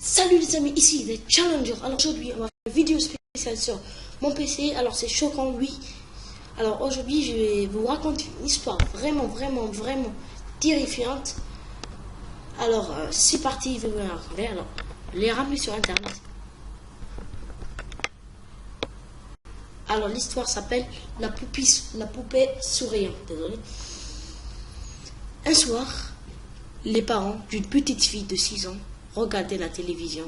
Salut les amis, ici les Challengers. Alors aujourd'hui on va faire une vidéo spéciale sur mon PC. Alors c'est choquant, oui. Alors aujourd'hui je vais vous raconter une histoire vraiment terrifiante. Alors c'est parti, je vais vous la raconter. Alors les ramener sur internet. Alors l'histoire s'appelle la poupée souriante. Désolé. Un soir, les parents d'une petite fille de 6 ans regardaient la télévision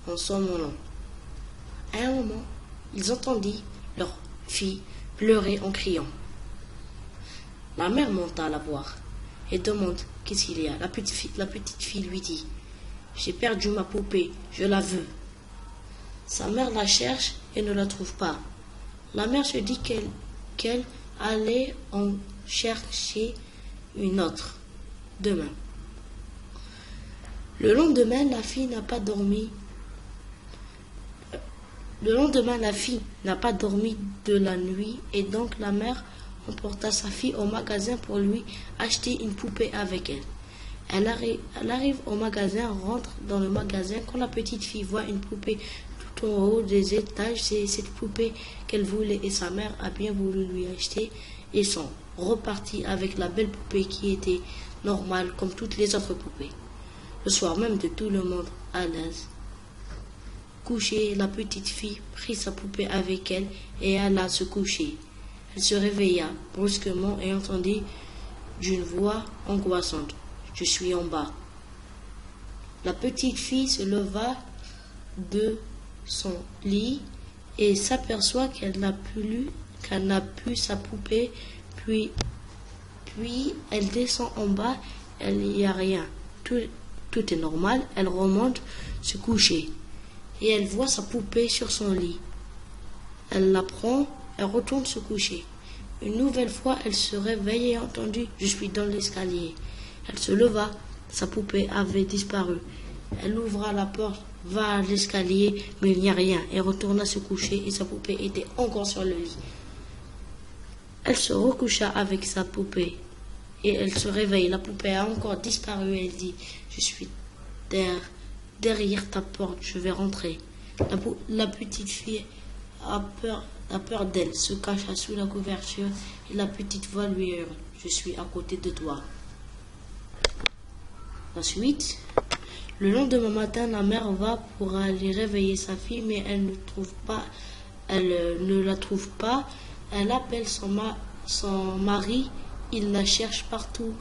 en somnolent. À un moment, ils entendirent leur fille pleurer en criant. La mère monta la voir et demande qu'est-ce qu'il y a. La petite fille lui dit: j'ai perdu ma poupée, je la veux. Sa mère la cherche et ne la trouve pas. La mère se dit qu'elle allait en chercher une autre demain. Le lendemain, la fille n'a pas dormi. De la nuit et donc la mère emporta sa fille au magasin pour lui acheter une poupée avec elle. Elle arrive au magasin, rentre dans le magasin. Quand la petite fille voit une poupée tout en haut des étages, c'est cette poupée qu'elle voulait et sa mère a bien voulu lui acheter. Ils sont repartis avec la belle poupée qui était normale comme toutes les autres poupées. Le soir même, de tout le monde à l'aise, couchée, la petite fille prit sa poupée avec elle et alla se coucher. Elle se réveilla brusquement et entendit d'une voix angoissante: je suis en bas. La petite fille se leva de son lit et s'aperçoit qu'elle n'a plus sa poupée, puis elle descend en bas, il n'y a rien. Tout est normal, elle remonte se coucher et elle voit sa poupée sur son lit. Elle la prend, elle retourne se coucher. Une nouvelle fois, elle se réveille et entendit: je suis dans l'escalier. Elle se leva, sa poupée avait disparu. Elle ouvra la porte, va à l'escalier, mais il n'y a rien. Elle retourna se coucher et sa poupée était encore sur le lit. Elle se recoucha avec sa poupée et elle se réveille. La poupée a encore disparu. Elle dit: je suis derrière ta porte, je vais rentrer. La petite fille a peur d'elle, se cacha sous la couverture et la petite voix lui hurle: je suis à côté de toi. Ensuite, le lendemain matin, la mère va pour aller réveiller sa fille, mais elle ne la trouve pas. Elle appelle son mari, il la cherche partout.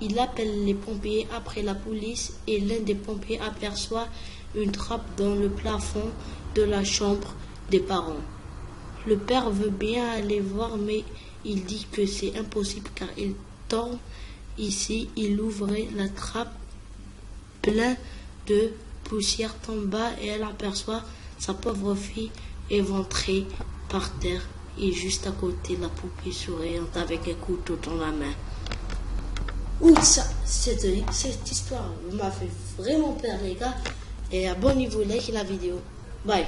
Il appelle les pompiers, après la police, et l'un des pompiers aperçoit une trappe dans le plafond de la chambre des parents. Le père veut bien aller voir, mais il dit que c'est impossible car il tombe ici. Il ouvrait la trappe, plein de poussière tomba et elle aperçoit sa pauvre fille éventrée par terre et juste à côté la poupée souriante avec un couteau dans la main. Ouh, cette histoire m'a fait vraiment peur les gars, et abonnez-vous, like la vidéo. Bye.